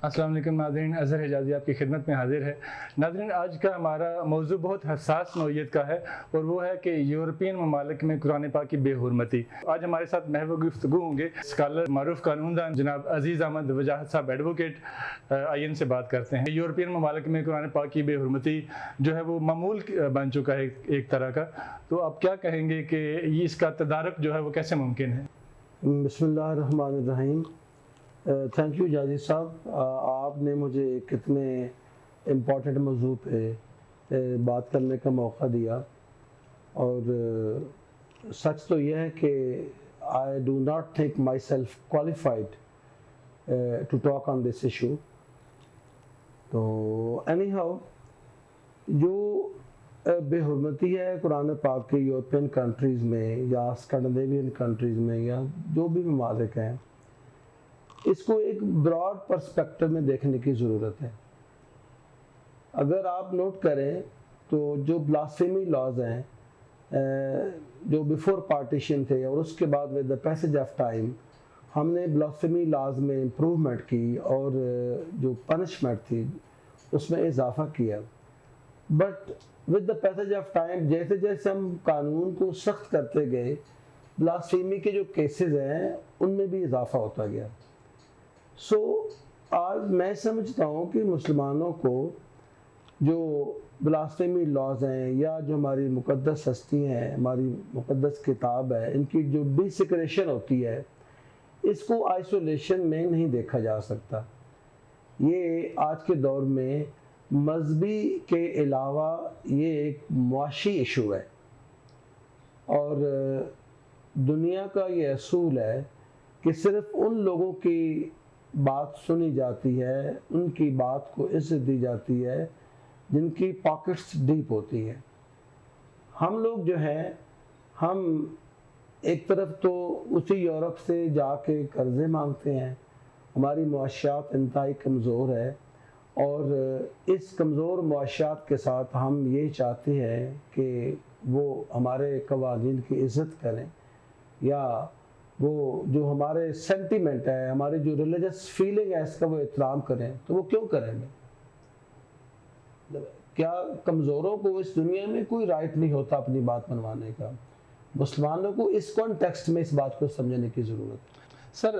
अस्सलाम वालेकुम नाज़रीन, अज़हर हिजाज़ी आपकी खिदमत में हाजिर है। नाज़रीन, आज का हमारा मौजू बहुत हसास नौइयत का है और वो है कि यूरोपियन ममालिक में कुरान पाक की बेहुरमती। आज हमारे साथ महव गुफ्तगू होंगे स्कॉलर मारूफ कानूनदान जनाब अजीज़ अहमद वजाहत साहब एडवोकेट। आइए से बात करते हैं। यूरोपियन ममालिक में कुरान पाक की बेहुरमती जो है वो मामूल बन चुका है एक तरह का, तो आप क्या कहेंगे कि इसका तदारक जो है वो कैसे मुमकिन है? बिस्मिल्लाहिर्रहमानिर्रहीम। थैंक यू जाजी साहब, आपने मुझे कितने इम्पोर्टेंट मौजू पे बात करने का मौका दिया। और सच तो यह है कि I do not think myself qualified to talk on this issue. तो एनी हाउ, जो बेहुरमती है कुरान पाक के यूरोपियन कंट्रीज़ में या स्कैंडिनेवियन कंट्रीज़ में या जो भी ममालिक हैं, इसको एक ब्रॉड पर्सपेक्टिव में देखने की ज़रूरत है। अगर आप नोट करें तो जो ब्लास्फेमी लॉज हैं जो बिफोर पार्टीशन थे और उसके बाद with the passage of time हमने ब्लास्फेमी लॉज में इम्प्रूवमेंट की और जो पनिशमेंट थी उसमें इजाफा किया। But with the passage of time जैसे जैसे हम कानून को सख्त करते गए, ब्लास्फेमी के जो केसेस हैं उनमें भी इजाफा होता गया। सो आज मैं समझता हूँ कि मुसलमानों को जो ब्लास्फेमी लॉज हैं या जो हमारी मुक़द्दस हस्ती हैं, हमारी मुक़द्दस किताब है, इनकी जो डिसेक्रेशन होती है, इसको आइसोलेशन में नहीं देखा जा सकता। ये आज के दौर में मजहबी के अलावा ये एक मुआशी इशू है और दुनिया का ये असूल है कि सिर्फ उन लोगों की बात सुनी जाती है, उनकी बात को इज्जत दी जाती है जिनकी पॉकेट्स डीप होती हैं। हम लोग जो हैं, हम एक तरफ तो उसी यूरोप से जाके कर्ज़े मांगते हैं, हमारी मुआशियात इंतहाई कमज़ोर है और इस कमज़ोर मुआशियात के साथ हम ये चाहते हैं कि वो हमारे कवानीन की इज़्ज़त करें या वो जो हमारे सेंटीमेंट है, हमारी जो रिलीजियस फीलिंग है, इसका वो एहतराम करें। तो वो क्यों करेंगे? क्या कमज़ोरों को इस दुनिया में कोई राइट नहीं होता अपनी बात मनवाने का? मुसलमानों को इस कॉन्टेक्स्ट में इस बात को समझने की ज़रूरत है। सर,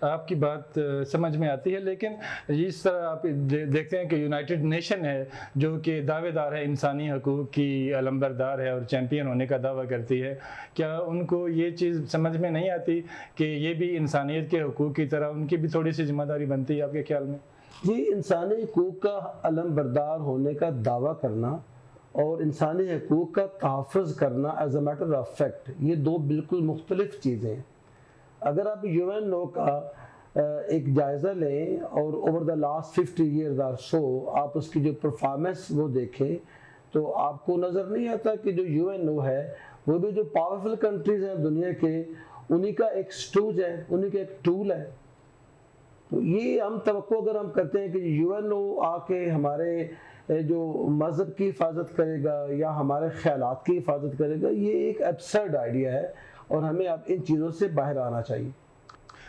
आपकी बात समझ में आती है, लेकिन इस तरह आप देखते हैं कि यूनाइटेड नेशन है जो कि दावेदार है, इंसानी हकूक़ की अलंबरदार है और चैम्पियन होने का दावा करती है। क्या उनको ये चीज़ समझ में नहीं आती कि ये भी इंसानियत के हकूक़ की तरह उनकी भी थोड़ी सी जिम्मेदारी बनती है आपके ख्याल में? जी, इंसानी हकूक़ का अलंबरदार होने का दावा करना और इंसानी हकूक़ का तहफ़्फ़ुज़ करना as a matter of fact, ये दो बिल्कुल मुख्तलिफ चीज़ें हैं। अगर आप यूएनओ का एक जायज़ा लें और ओवर द लास्ट 50 ईयर्स और सो आप उसकी जो परफॉर्मेंस वो देखें, तो आपको नज़र नहीं आता कि जो यूएनओ है वो भी जो पावरफुल कंट्रीज़ हैं दुनिया के, उन्हीं का एक स्टूज है, उन्हीं का एक टूल है। तो ये हम तवक्को अगर हम करते हैं कि यूएनओ आके हमारे जो मज़हब की हिफाजत करेगा या हमारे ख़यालात की हिफाजत करेगा, ये एक एब्सर्ड आइडिया है और हमें अब इन चीज़ों से बाहर आना चाहिए।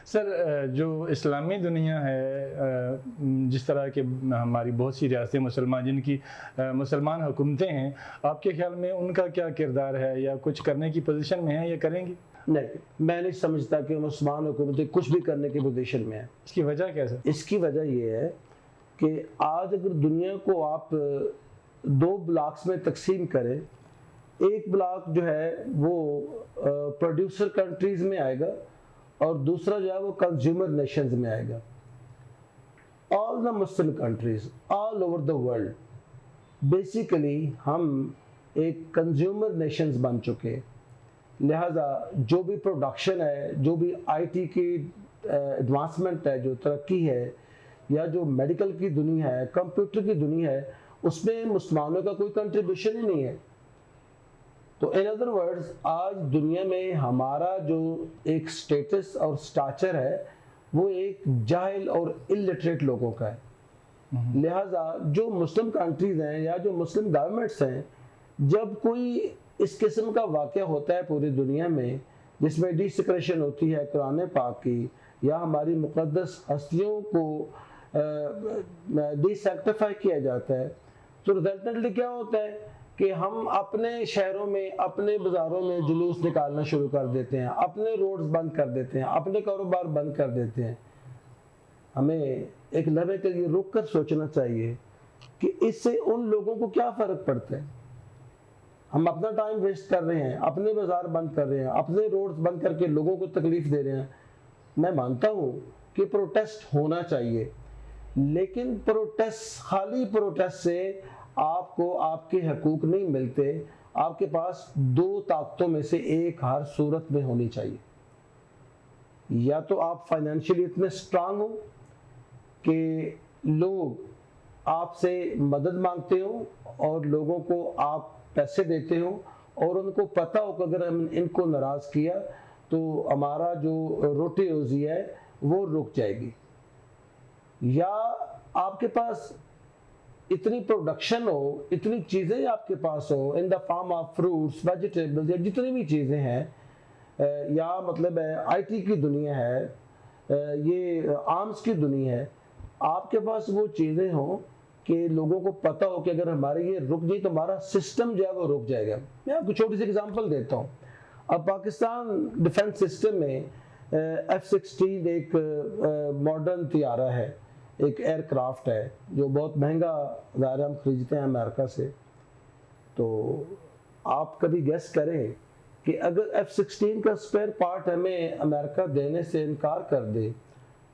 सर, जो इस्लामी दुनिया है, जिस तरह के हमारी बहुत सी रियासतें मुसलमान जिनकी मुसलमान हुकूमतें हैं, आपके ख्याल में उनका क्या किरदार है या कुछ करने की पोजीशन में है या करेंगी? नहीं, मैं नहीं समझता कि मुसलमान हुकूमतें कुछ भी करने की पोजीशन में है। इसकी वजह क्या है सर? इसकी वजह यह है कि आज अगर दुनिया को आप दो ब्लॉक्स में तकसीम करें, एक ब्लॉक जो है वो प्रोड्यूसर कंट्रीज में आएगा और दूसरा जो है वो कंज्यूमर नेशंस में आएगा। All the Muslim countries all over the world, basically हम एक कंज्यूमर नेशंस बन चुके हैं। लिहाजा जो भी प्रोडक्शन है, जो भी आईटी की एडवांसमेंट है, जो तरक्की है या जो मेडिकल की दुनिया है, कंप्यूटर की दुनिया है, उसमें मुसलमानों का कोई कंट्रीब्यूशन ही नहीं है। तो इन अदर वर्ड्स, आज दुनिया में हमारा जो एक स्टेटस और स्टाचर है वो एक जाहिल और इलिटरेट लोगों का है। लिहाजा जो मुस्लिम कंट्रीज हैं या जो मुस्लिम गवर्नमेंट्स हैं, जब कोई इस किस्म का वाक़या होता है पूरी दुनिया में जिसमें डिसेक्रेशन होती है कुरान पाक की या हमारी मुक़द्दस हस्तियों को डिसैक्टिफाई किया जाता है, तो रिजल्टेंटली क्या होता है कि हम अपने शहरों में, अपने बाज़ारों में जुलूस निकालना शुरू कर देते हैं, अपने रोड्स बंद कर देते हैं, अपने कारोबार बंद कर देते हैं। हमें एक लम्हे के लिए रुक कर सोचना चाहिए कि इससे उन लोगों को क्या फ़र्क पड़ता है। हम अपना टाइम वेस्ट कर रहे हैं, अपने बाज़ार बंद कर रहे हैं, अपने रोड्स बंद करके लोगों को तकलीफ़ दे रहे हैं। मैं मानता हूँ कि प्रोटेस्ट होना चाहिए, लेकिन प्रोटेस्ट, खाली प्रोटेस्ट से आपको आपके हकूक़ नहीं मिलते। आपके पास दो ताकतों में से एक हर सूरत में होनी चाहिए। या तो आप फाइनेंशियली इतने स्ट्रांग हो कि लोग आपसे मदद मांगते हो और लोगों को आप पैसे देते हो और उनको पता हो कि अगर हम इनको नाराज़ किया तो हमारा जो रोटी रोज़ी है वो रुक जाएगी। या आपके पास इतनी प्रोडक्शन हो, इतनी चीज़ें आपके पास हो in the form of fruits, vegetables, या जितनी भी चीज़ें हैं, या मतलब है आईटी की दुनिया है, ये आर्म्स की दुनिया है, आपके पास वो चीज़ें हों कि लोगों को पता हो कि अगर हमारे ये रुक गई तो हमारा सिस्टम जो है वो रुक जाएगा। मैं आपको छोटी सी एग्जांपल देता हूँ। अब पाकिस्तान डिफेंस सिस्टम में F-16 एक मॉडर्न तैयारा है, एक एयरक्राफ्ट है जो बहुत महंगा ज़ाहिर हम खरीदते हैं अमेरिका से। तो आप कभी गेस करें कि अगर F-16 का स्पेयर पार्ट हमें अमेरिका देने से इनकार कर दे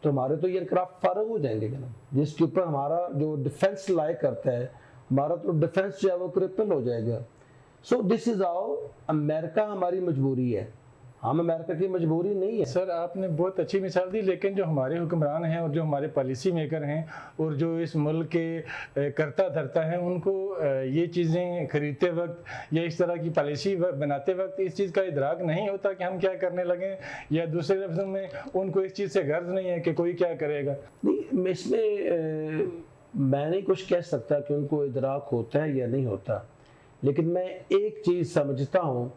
तो हमारे तो ये एयरक्राफ्ट फारग हो जाएंगे जनाब, जिसके ऊपर हमारा जो डिफेंस लाइक करता है, हमारा तो डिफेंस जो है वो क्रिपल हो जाएगा। So this is how America हमारी मजबूरी है, हम अमेरिका की मजबूरी नहीं है। सर आपने बहुत अच्छी मिसाल दी, लेकिन जो हमारे हुक्मरान हैं और जो हमारे पॉलिसी मेकर हैं और जो इस मुल्क के कर्ता धर्ता हैं, उनको ये चीज़ें खरीदते वक्त या इस तरह की पॉलिसी बनाते वक्त इस चीज़ का इदराक नहीं होता कि हम क्या करने लगे, या दूसरे लफ्ज़ों में उनको इस चीज़ से गर्ज नहीं है कि कोई क्या करेगा। नहीं, इसमें मैं नहीं कुछ कह सकता कि उनको इदराक होता है या नहीं होता, लेकिन मैं एक चीज़ समझता हूँ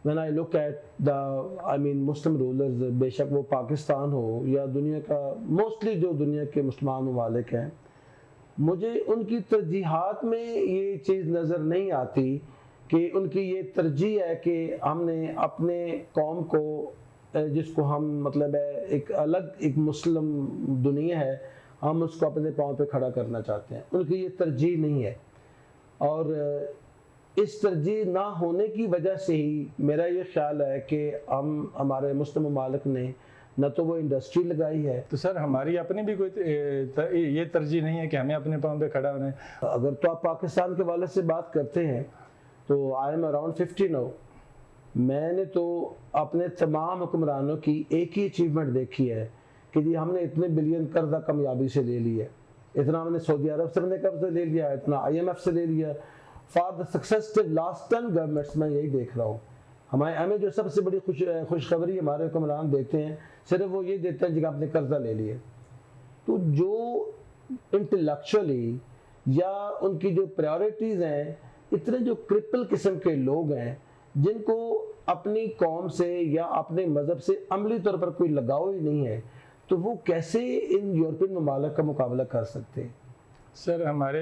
When I look at Muslim rulers, बेशक वो पाकिस्तान हो या दुनिया का मोस्टली जो दुनिया के मुसलमान ममालिक हैं, मुझे उनकी तरजीहात में ये चीज़ नज़र नहीं आती कि उनकी ये तरजीह है कि हमने अपने कौम को, जिसको हम मतलब है एक अलग एक मुस्लिम दुनिया है, हम उसको अपने पाँव पे खड़ा करना चाहते हैं। उनकी ये तरजीह नहीं है, और इस तरजीह ना होने की वजह से ही मेरा ये ख्याल है कि हम हमारे मुस्लिम ममालिक ने न तो वो इंडस्ट्री लगाई है। तो सर हमारी अपनी भी कोई ये तरजीह नहीं है कि हमें अपने पाँव पे खड़ा होना है। अगर तो आप पाकिस्तान के वाले से बात करते हैं तो आई एम अराउंड 50 नाउ। मैंने तो अपने तमाम हुक्मरानों की एक ही अचीवमेंट देखी है कि जी हमने इतने बिलियन कर्जा कामयाबी से ले लिया, इतना हमने सऊदी अरब से हमने कर्जा ले लिया, इतना IMF से ले लिया। For the successive last 10 governments में यही देख रहा हूँ। हमें जो सबसे बड़ी खुशखबरी हमारे हुक्मरान देते हैं, सिर्फ वो ये देते हैं कि आपने कर्जा ले लिया। तो जो इंटेलेक्चुअली या उनकी जो प्रायोरिटीज़ हैं, इतने जो क्रिपल किस्म के लोग हैं जिनको अपनी कौम से या अपने मज़हब से अमली तौर पर कोई लगाव ही नहीं है, तो वो कैसे इन यूरोपियन ममालिक का मुकाबला कर सकते हैं। सर हमारे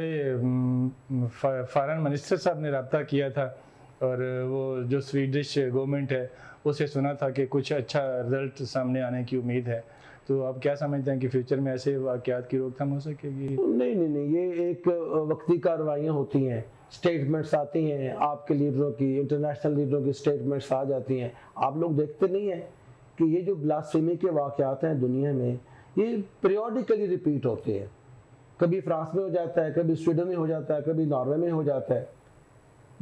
फॉरेन मिनिस्टर साहब ने रब्ता किया था और वो जो स्वीडिश गवर्नमेंट है उसे सुना था कि कुछ अच्छा रिजल्ट सामने आने की उम्मीद है। तो आप क्या समझते हैं कि फ्यूचर में ऐसे वाक़यात की रोकथाम हो सकेगी? नहीं, ये एक वक्ती कार्रवाइयाँ होती हैं, स्टेटमेंट्स आती हैं आपके लीडरों की, इंटरनेशनल लीडरों की स्टेटमेंट्स आ जाती हैं। आप लोग देखते नहीं हैं कि ये जो ब्लास्फेमी के वाक़यात हैं दुनिया में, ये पीरियडिकली रिपीट होते हैं। कभी फ्रांस में हो जाता है, कभी स्वीडन में हो जाता है, कभी नॉर्वे में हो जाता है।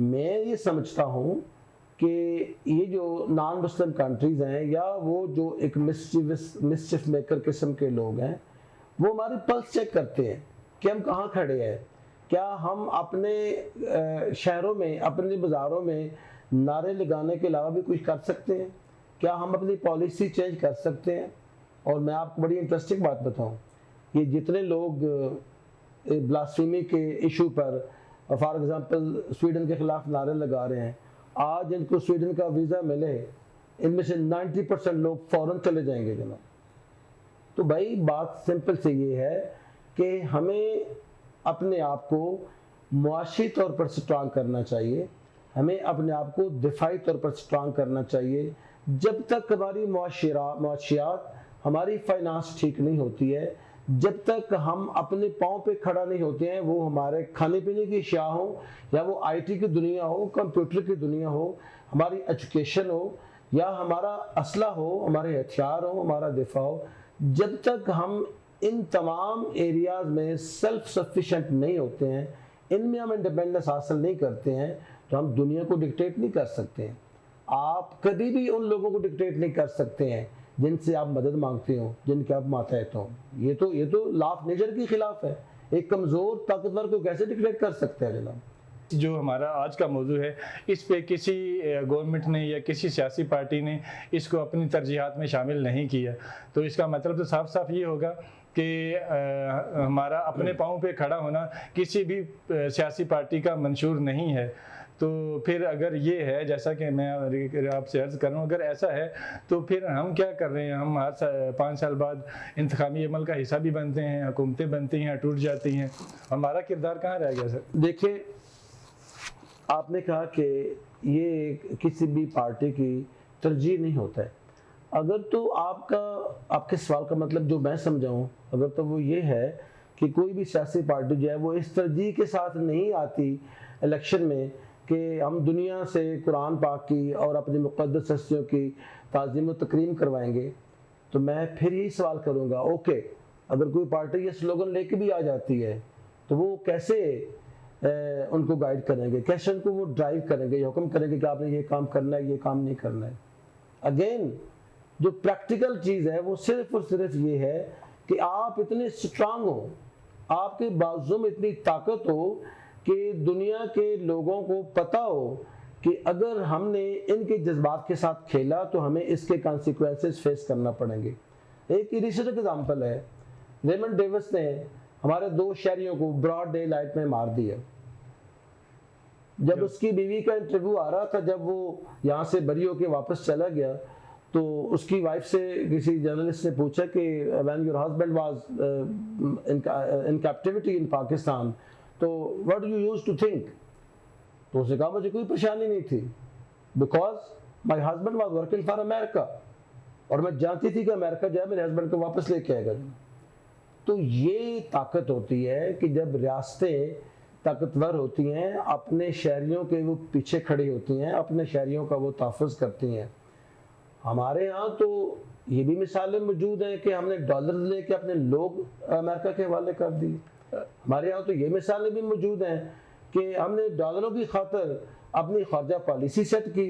मैं ये समझता हूँ कि ये जो नॉन मुस्लिम कंट्रीज़ हैं या वो जो एक मिसचिफ मेकर किस्म के लोग हैं, वो हमारी पल्स चेक करते हैं कि हम कहाँ खड़े हैं। क्या हम अपने शहरों में, अपने बाज़ारों में नारे लगाने के अलावा भी कुछ कर सकते हैं? क्या हम अपनी पॉलिसी चेंज कर सकते हैं? और मैं आपको बड़ी इंटरेस्टिंग बात बताऊँ, ये जितने लोग ब्लास्फेमी के इशू पर फॉर एग्जांपल स्वीडन के ख़िलाफ़ नारे लगा रहे हैं, आज इनको स्वीडन का वीज़ा मिले, इनमें से 90% लोग फ़ौरन चले जाएंगे जनाब। तो भाई बात सिंपल से ये है कि हमें अपने आप को मुआशी तौर पर स्ट्रांग करना चाहिए, हमें अपने आप को दिफाई तौर पर स्ट्रांग करना चाहिए। जब तक हमारी मुआशियात, हमारी फाइनेंस ठीक नहीं होती है, जब तक हम अपने पाँव पे खड़ा नहीं होते हैं, वो हमारे खाने पीने की अशिया हो या वो आईटी की दुनिया हो, कंप्यूटर की दुनिया हो, हमारी एजुकेशन हो या हमारा असला हो, हमारे हथियार हो, हमारा दिफा हो, जब तक हम इन तमाम एरियाज में सेल्फ सफिशिएंट नहीं होते हैं, इनमें हम इंडिपेंडेंस हासिल नहीं करते हैं, तो हम दुनिया को डिक्टेट नहीं कर सकते हैं। आप कभी भी उन लोगों को डिक्टेट नहीं कर सकते हैं जिनसे आप मदद मांगते हो, जिनके आप मातहत हो। ये तो लॉ ऑफ नेचर के खिलाफ है। एक कमज़ोर ताकतवर को कैसे डिक्टेट कर सकते हैं जनाब? जो हमारा आज का मौजू है, इस पे किसी गवर्नमेंट ने या किसी सियासी पार्टी ने इसको अपनी तरजीहात में शामिल नहीं किया, तो इसका मतलब तो साफ साफ ये होगा कि हमारा अपने पाँव पे खड़ा होना किसी भी सियासी पार्टी का मंशूर नहीं है। तो फिर अगर ये है, जैसा कि मैं आपसे अर्ज़ कर रहा हूँ, अगर ऐसा है तो फिर हम क्या कर रहे हैं? हम हर 5 साल बाद इंतखामी अमल का हिस्सा भी बनते हैं, हुकूमतें बनती हैं, टूट जाती हैं, हमारा किरदार कहाँ रह गया सर? देखिए, आपने कहा कि ये किसी भी पार्टी की तरजीह नहीं होता है। अगर तो आपके सवाल का मतलब जो मैं समझाऊँ, अगर तो वो ये है कि कोई भी सियासी पार्टी जो है वो इस तरजीह के साथ नहीं आती इलेक्शन में कि हम दुनिया से कुरान पाक की और अपनी मुक़द्दस हस्तियों की ताज़ीम व तकरीम करवाएंगे, तो मैं फिर यही सवाल करूँगा, ओके, अगर कोई पार्टी ये स्लोगन लेके भी आ जाती है तो वो कैसे उनको गाइड करेंगे, कैसे उनको वो ड्राइव करेंगे, हुक्म करेंगे कि आपने ये काम करना है, ये काम नहीं करना है? अगेन, जो प्रैक्टिकल चीज़ है वो सिर्फ और सिर्फ ये है कि आप इतने स्ट्रांग हो, आपके बाजू में इतनी ताकत हो कि दुनिया के लोगों को पता हो कि अगर हमने इनके जज्बात के साथ खेला तो हमें इसके कॉन्सिक्वेंसेस फेस करना पड़ेंगे। एक रिसेंट एग्जांपल है, रेमंड डेविस ने हमारे 2 शहरियों को ब्रॉड डे लाइट में मार दिया। जब उसकी बीवी का इंटरव्यू आ रहा था, जब वो यहाँ से बरी होके वापस चला गया, तो उसकी वाइफ से किसी जर्नलिस्ट ने पूछा कि when your husband was in captivity in Pakistan, तो what do you used to think? तो उसने कहा मुझे कोई परेशानी नहीं थी, because my husband was working for America, और मैं जानती थी कि अमेरिका जो है मेरे हस्बैंड को वापस लेके आएगा। तो ये ताकत होती है कि जब रियासतें ताकतवर होती हैं, अपने शहरियों के वो पीछे खड़ी होती हैं, अपने शहरियों का वो तहफ़्फ़ुज़ करती हैं। हमारे यहाँ तो ये भी मिसालें मौजूद हैं कि हमने डॉलर लेके अपने लोग अमेरिका के हवाले कर दिए। हमारे यहाँ तो ये मिसालें भी मौजूद हैं कि हमने डॉलरों की खातर अपनी खारजा पॉलिसी सेट की।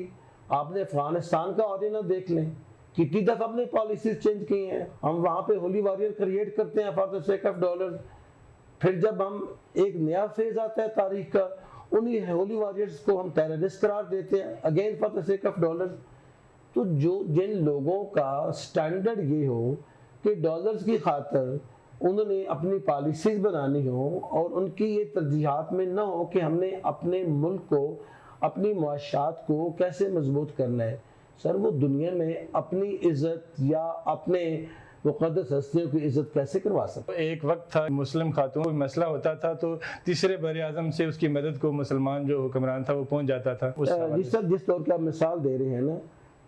आपने अफगानिस्तान का ऑर्डिनर देख लें, कितनी दफ़ा अपने पॉलिसीज चेंज की हैं। हम वहाँ पे होली वॉरियर क्रिएट करते हैं for the sake of dollar, फिर जब हम एक नया फेज आता है तारीख का, उन्हीं होली वॉरियर्स को हम टेररिस्ट करार देते हैं, again for the sake of dollar. तो जिन लोगों का स्टैंडर्ड ये हो कि डॉलर्स की खातर उन्होंने अपनी पॉलिसीज बनानी हो और उनकी ये तरजीहात में ना हो कि हमने अपने मुल्क को, अपनी मुआशात को कैसे मजबूत करना है, सर वो दुनिया में अपनी इज्जत या अपने मुक़द्दस हस्तियों की इज्जत कैसे करवा सकते? एक वक्त था मुस्लिम खातून कोई मसला होता था तो तीसरे बर आज़म से उसकी मदद को मुसलमान जो हुक्मरान था वो पहुंच जाता था। जिस दौर की आप मिसाल दे रहे हैं ना,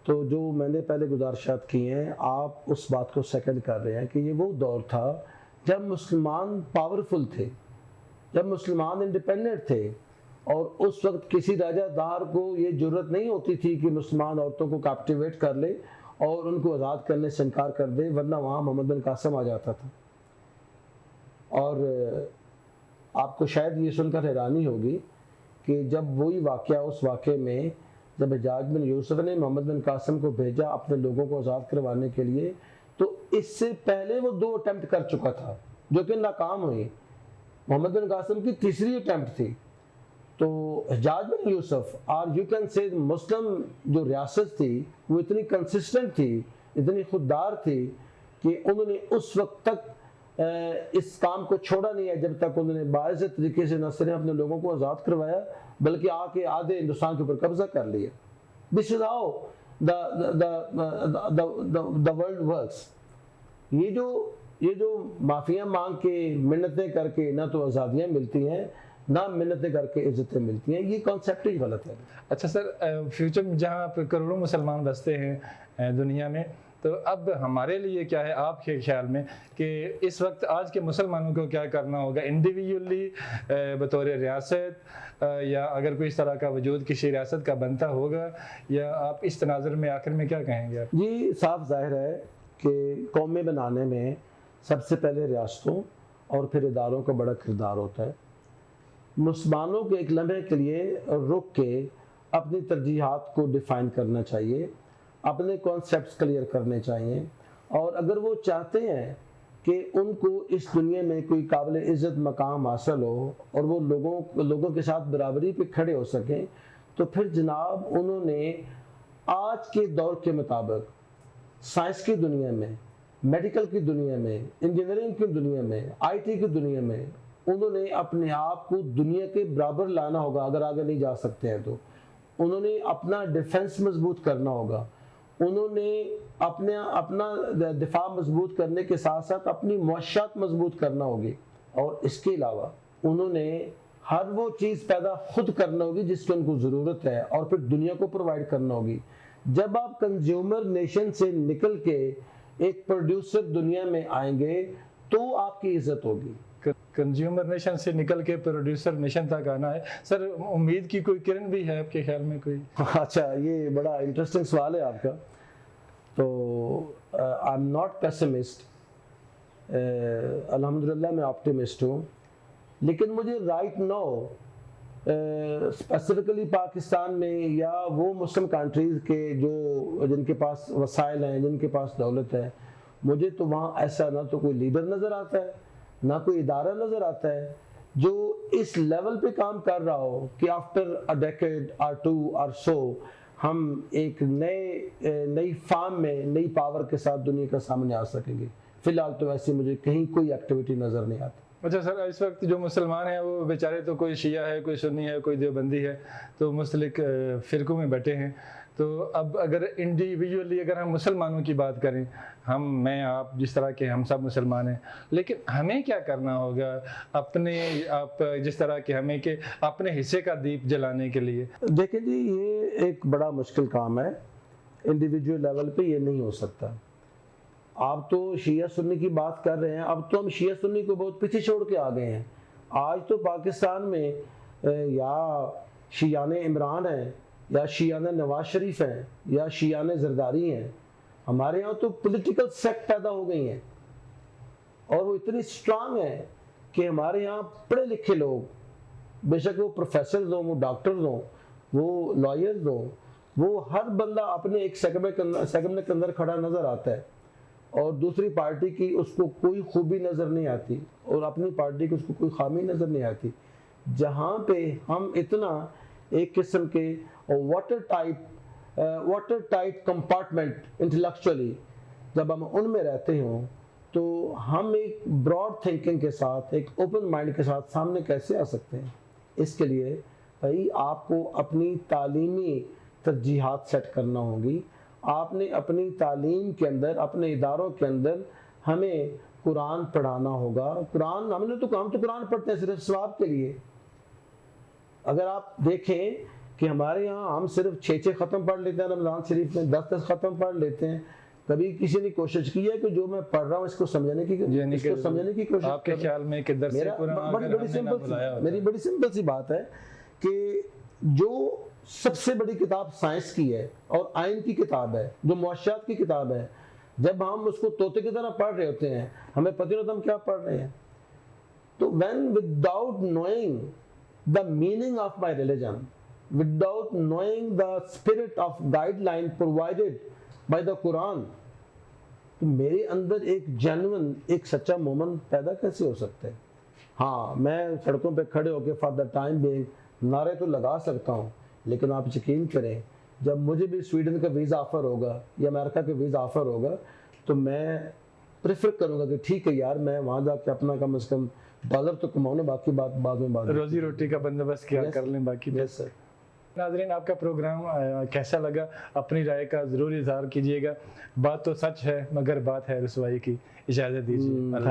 तो जो मैंने पहले गुजारिशात की हैं, आप उस बात को सेकंड कर रहे हैं कि ये वो दौर था जब मुसलमान पावरफुल थे, जब मुसलमान इंडिपेंडेंट थे, और उस वक्त किसी राजादार को ये जरूरत नहीं होती थी कि मुसलमान औरतों को कैप्टिवेट कर ले और उनको आज़ाद करने से इनकार कर दे, वरना वहाँ मोहम्मद बिन कासिम आ जाता था। और आपको शायद ये सुनकर हैरानी होगी कि जब वही वाक़या, उस वाक़े में जब हज्जाज बिन यूसुफ ने मोहम्मद बिन कासिम को भेजा अपने लोगों को आज़ाद करवाने के लिए, तो इससे पहले वो 2 अटेम्प्ट कर चुका था जो कि नाकाम हुई। मोहम्मद बिन कासिम की तीसरी अटेम्प्ट थी। तो हज्जाज बिन यूसुफ और यू कैन से मुस्लिम जो रियासत थी वो इतनी कंसिस्टेंट थी, इतनी खुददार थी कि उन्होंने उस वक्त तक इस काम को छोड़ा नहीं है जब तक उन्होंने बाइज़ तरीके से न सिर्फ अपने लोगों को आज़ाद करवाया बल्कि आके आधे हिंदुस्तान के ऊपर कब्जा कर लिया। This is how the world works. ये जो ये जो माफिया मांग के मिन्नतें करके ना तो आज़ादियाँ मिलती हैं ना मिन्नतें करके इज्जतें मिलती हैं, ये कॉन्सेप्ट ही गलत है। अच्छा सर, फ्यूचर में जहाँ पे करोड़ों मुसलमान बसते हैं दुनिया में, तो अब हमारे लिए क्या है आपके ख्याल में कि इस वक्त आज के मुसलमानों को क्या करना होगा, इंडिविजुअली बतौर रियासत, या अगर कोई इस तरह का वजूद किसी रियासत का बनता होगा, या आप इस तनाज़ुर में आखिर में क्या कहेंगे आप? जी साफ जाहिर है कि कौमें बनाने में सबसे पहले रियासतों और फिर इदारों का बड़ा किरदार होता है। मुसलमानों को एक लम्हे के लिए रुक के अपनी तरजीहात को डिफ़ाइन करना चाहिए, अपने कॉन्सेप्ट्स क्लियर करने चाहिए, और अगर वो चाहते हैं कि उनको इस दुनिया में कोई काबिल इज़्ज़त मकाम हासिल हो और वो लोगों के साथ बराबरी पे खड़े हो सकें, तो फिर जनाब उन्होंने आज के दौर के मुताबिक साइंस की दुनिया में, मेडिकल की दुनिया में, इंजीनियरिंग की दुनिया में, आईटी की दुनिया में उन्होंने अपने आप को दुनिया के बराबर लाना होगा। अगर आगे नहीं जा सकते हैं तो उन्होंने अपना डिफेंस मजबूत करना होगा, उन्होंने अपना दिफा मजबूत करने के साथ साथ अपनी मुआशरात मजबूत करना होगी, और इसके अलावा उन्होंने हर वो चीज़ पैदा खुद करना होगी जिसकी उनको ज़रूरत है, और फिर दुनिया को प्रोवाइड करना होगी। जब आप कंज्यूमर नेशन से निकल के एक प्रोड्यूसर दुनिया में आएंगे तो आपकी इज्जत होगी। कंज्यूमर नेशन से निकल के प्रोड्यूसर नेशन तक आना है। सर, उम्मीद की कोई किरण भी है आपके ख्याल में कोई? अच्छा, ये बड़ा इंटरेस्टिंग सवाल है आपका। तो आई एम नॉट पेसिमिस्ट, अल्हम्दुलिल्लाह मैं ऑप्टिमिस्ट हूँ, लेकिन मुझे राइट नाउ स्पेसिफिकली पाकिस्तान में या वो मुस्लिम कंट्रीज़ के जो जिनके पास वसाइल हैं, जिनके पास दौलत है, मुझे तो वहाँ ऐसा ना तो कोई लीडर नज़र आता है, ना कोई इदारा नज़र आता है जो इस लेवल पे काम कर रहा हो कि आफ्टर अ डेकेड और 2 और सो हम एक नई फार्म में नई पावर के साथ दुनिया के सामने आ सकेंगे। फिलहाल तो ऐसी मुझे कहीं कोई एक्टिविटी नज़र नहीं आती। अच्छा सर, इस वक्त जो मुसलमान हैं वो बेचारे तो कोई शिया है, कोई सुन्नी है, कोई देवबंदी है, तो मुख्तलिफ फ़िरक़ों में बैठे हैं। तो अब अगर इंडिविजुअली अगर हम मुसलमानों की बात करें, मैं आप जिस तरह के हम सब मुसलमान हैं, लेकिन हमें क्या करना होगा आप जिस तरह के हमें के अपने हिस्से का दीप जलाने के लिए? देखें जी, ये एक बड़ा मुश्किल काम है, इंडिविजुअल लेवल पे ये नहीं हो सकता। आप तो शिया सुन्नी की बात कर रहे हैं, अब तो हम शिया सुन्नी को बहुत पीछे छोड़ के आ गए हैं। आज तो पाकिस्तान में या शियाने इमरान हैं, या शियाने नवाज शरीफ हैं, या शियाने जरदारी हैं। हमारे यहाँ तो पॉलिटिकल सेक्ट पैदा हो गई हैं, और वो इतनी स्ट्रांग है कि हमारे यहाँ पढ़े लिखे लोग, बेशक वो प्रोफेसर हों, वो डॉक्टर्स हों, वो लॉयर्स हों, वो हर बंदा अपने एक सेगमेंट के अंदर खड़ा नज़र आता है, और दूसरी पार्टी की उसको कोई खूबी नज़र नहीं आती, और अपनी पार्टी की उसको कोई खामी नज़र नहीं आती। जहाँ पे हम इतना एक किस्म के वाटर टाइट कंपार्टमेंट इंटेलेक्चुअली जब हम उनमें रहते हों, तो हम एक ब्रॉड थिंकिंग के साथ, एक ओपन माइंड के साथ सामने कैसे आ सकते हैं? इसके लिए भाई आपको अपनी तालीमी तरजीहात सेट करना होगी। आपने अपनी तालीम के अंदर, अपने इदारों के अंदर हमें कुरान पढ़ाना होगा। कुरान हम तो कुरान पढ़ते हैं सिर्फ सवाब के लिए। अगर आप देखें कि हमारे यहाँ हम सिर्फ 6 ख़त्म पढ़ लेते हैं रमज़ान शरीफ में, 10 ख़त्म पढ़ लेते हैं। कभी किसी ने कोशिश की है कि जो मैं पढ़ रहा हूँ इसको समझने की कोशिश? आपके ख्याल में कि दर्स कुरान मेरी बड़ी सिंपल सी बात है कि जो सबसे बड़ी किताब साइंस की है और आइन की किताब है, जो मुआशरात की किताब है, जब हम उसको तोते की तरह पढ़ रहे होते हैं, हमें पता नहीं होता हम क्या पढ़ रहे हैं। तो when without knowing the meaning of my religion, without knowing the spirit of guideline provided by the Quran, तो मेरे अंदर एक जेन्युइन, एक सच्चा मोमन पैदा कैसे हो सकता है? हाँ, मैं सड़कों पे खड़े होकर फॉर द टाइम बीइंग नारे तो लगा सकता हूँ, लेकिन आप यकीन करें, जब मुझे भी स्वीडन का वीज़ा ऑफ़र होगा या अमेरिका का वीज़ा ऑफ़र होगा, तो मैं प्रेफर करूँगा कि ठीक है यार, मैं वहाँ जाके अपना कम से कम डॉलर तो कमाऊँ ना, बाकी बात बाद में, रोजी रोटी का बंदोबस्त क्या कर लें बाकी। Yes sir. नाज़रीन, आपका प्रोग्राम कैसा लगा, अपनी राय का ज़रूर इज़हार कीजिएगा। बात तो सच है मगर बात है रुसवाई की। इजाज़त दीजिए। अल्लाह